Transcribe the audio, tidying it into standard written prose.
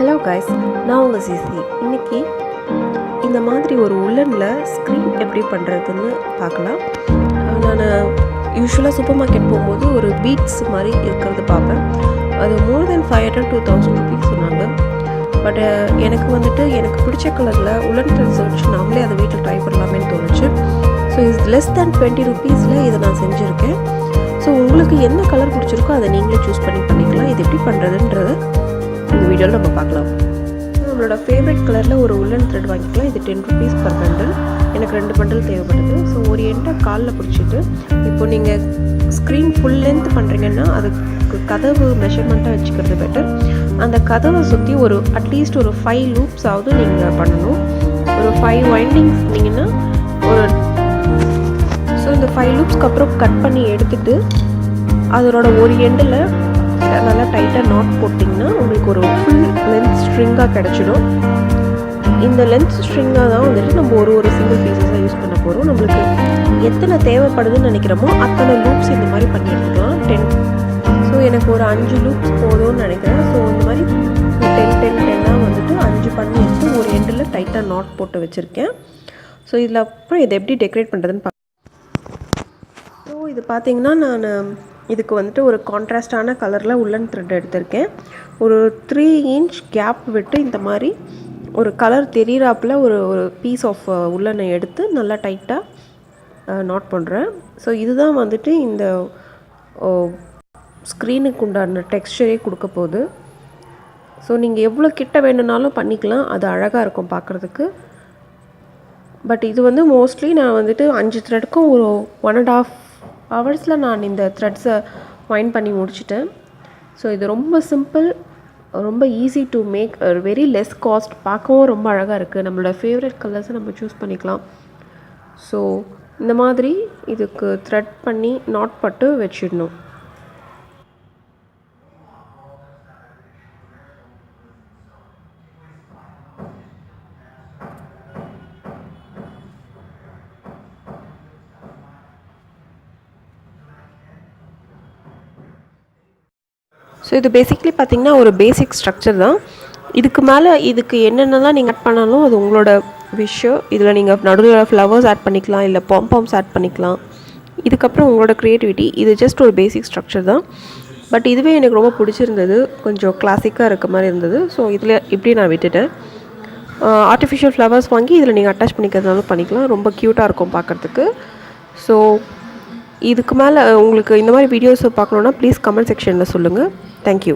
Hello guys, நான் உங்கள் CC. இன்றைக்கி இந்த மாதிரி ஒரு உள்ளனில் ஸ்க்ரீன் எப்படி பண்ணுறதுன்னு பார்க்கலாம். நான் யூஸ்வலாக சூப்பர் மார்க்கெட் போகும்போது ஒரு பீட்ஸ் மாதிரி இருக்கிறது பார்ப்பேன். அது மோர் தென் 500 to 1000 rupees சொன்னாங்க. பட் எனக்கு பிடிச்ச கலரில் உள்ளன் த்ரெட்ஸ் வச்சு நாமளே அதை வீட்டில் ட்ரை பண்ணலாமேன்னு தோணுச்சு. ஸோ இது லெஸ் தேன் 20 rupeesல இதை நான் செஞ்சுருக்கேன். ஸோ உங்களுக்கு என்ன கலர் பிடிச்சிருக்கோ அதை நீங்களே சூஸ் பண்ணிக்கலாம். இது எப்படி பண்ணுறதுன்றதை இந்த வீடியோவில் நம்ம பார்க்கலாம். நம்மளோட ஃபேவரட் கலரில் ஒரு உள்ளன் த்ரெட் வாங்கிக்கலாம். இது 10 rupees per bundle. எனக்கு 2 bundle தேவைப்படுது. ஸோ ஒரு எண்டை காலில் பிடிச்சிட்டு, இப்போ நீங்கள் ஸ்க்ரீன் ஃபுல் லென்த் பண்ணுறீங்கன்னா அதுக்கு கதவு மெஷர்மெண்ட்டாக வச்சுக்கிறது பெட்டர். அந்த கதவை சுற்றி அட்லீஸ்ட் ஒரு 5 loops ஆகுது நீங்கள் பண்ணணும். ஒரு 5 windings பண்ணிங்கன்னா ஸோ இந்த 5 loopsக்கு அப்புறம் கட் பண்ணி எடுத்துகிட்டு அதோட ஒரு எண்டில் நல்லா டைட்டாக நாட் போட்டிங்கன்னா உங்களுக்கு ஒரு ஃபுல் லென்த் ஸ்ட்ரிங்காக கிடச்சிடும். இந்த லென்த் ஸ்ட்ரிங்காக தான் வந்துட்டு நம்ம ஒரு சிங்கிள் பீசஸாக யூஸ் பண்ண போகிறோம். நம்மளுக்கு எத்தனை தேவைப்படுதுன்னு நினைக்கிறோமோ அத்தனை லூப்ஸ் இந்த மாதிரி பண்ணி எடுத்துக்கலாம். 10. ஸோ எனக்கு ஒரு 5 லூப்ஸ் போதும்னு நினைக்கிறேன். ஸோ இந்த மாதிரி 10 வந்துட்டு 5 பண்ணி எடுத்து ஒரு எண்டில் டைட்டாக நாட் போட்டு வச்சுருக்கேன். ஸோ இதில் அப்புறம் இதை எப்படி டெக்கரேட் பண்ணுறதுன்னு ஸோ இது பார்த்திங்கன்னா நான் இதுக்கு வந்துட்டு ஒரு கான்ட்ராஸ்டான கலரில் உள்ளன் த்ரெட் எடுத்திருக்கேன். ஒரு 3 inch கேப் விட்டு இந்த மாதிரி ஒரு கலர் தெரிகிறாப்பில் ஒரு பீஸ் ஆஃப் உள்ளனை எடுத்து நல்லா டைட்டாக நாட் பண்ணுறேன். ஸோ இதுதான் வந்துட்டு இந்த ஸ்க்ரீனுக்கு உண்டான டெக்ஸ்சரே கொடுக்க போகுது. ஸோ நீங்கள் எவ்வளோ கிட்ட வேணும்னாலும் பண்ணிக்கலாம், அது அழகாக இருக்கும் பார்க்குறதுக்கு. பட் இது வந்து மோஸ்ட்லி நான் வந்துட்டு 5 த்ரெட்டுக்கும் ஒரு 1.5 hours நான் இந்த த்ரெட்ஸை வைண்ட் பண்ணி முடிச்சிட்டேன். ஸோ இது ரொம்ப சிம்பிள், ரொம்ப easy to make, very less cost, பார்க்கவும் ரொம்ப அழகாக இருக்குது. நம்மளோட ஃபேவரட் கலர்ஸை நம்ம சூஸ் பண்ணிக்கலாம். ஸோ இந்த மாதிரி இதுக்கு த்ரெட் பண்ணி நாட் பட்டு வச்சிடணும். ஸோ இது பேசிக்லி பார்த்திங்கன்னா ஒரு பேசிக் ஸ்ட்ரக்சர் தான். இதுக்கு என்னென்னலாம் நீங்கள் ஆட் பண்ணாலும் அது உங்களோட விஷயம். இதில் நீங்கள் நடுவில் ஃப்ளவர்ஸ் ஆட் பண்ணிக்கலாம், இல்லை பாம்பாம்ஸ் ஆட் பண்ணிக்கலாம். இதுக்கப்புறம் உங்களோட க்ரியேட்டிவிட்டி. இது ஜஸ்ட் ஒரு பேசிக் ஸ்ட்ரக்சர் தான். பட் இதுவே எனக்கு ரொம்ப பிடிச்சிருந்தது, கொஞ்சம் கிளாசிக்காக இருக்க மாதிரி இருந்தது. ஸோ இதில் இப்படி நான் விட்டுட்டேன். ஆர்டிஃபிஷியல் ஃப்ளவர்ஸ் வாங்கி இதில் நீங்கள் அட்டாச் பண்ணிக்கிறதுனாலும் பண்ணிக்கலாம். ரொம்ப க்யூட்டாக இருக்கும் பார்க்குறதுக்கு. ஸோ இதுக்கு மேலே உங்களுக்கு இந்த மாதிரி வீடியோஸை பார்க்கணுன்னா ப்ளீஸ் கமெண்ட் செக்ஷனில் சொல்லுங்கள். தேங்க்யூ.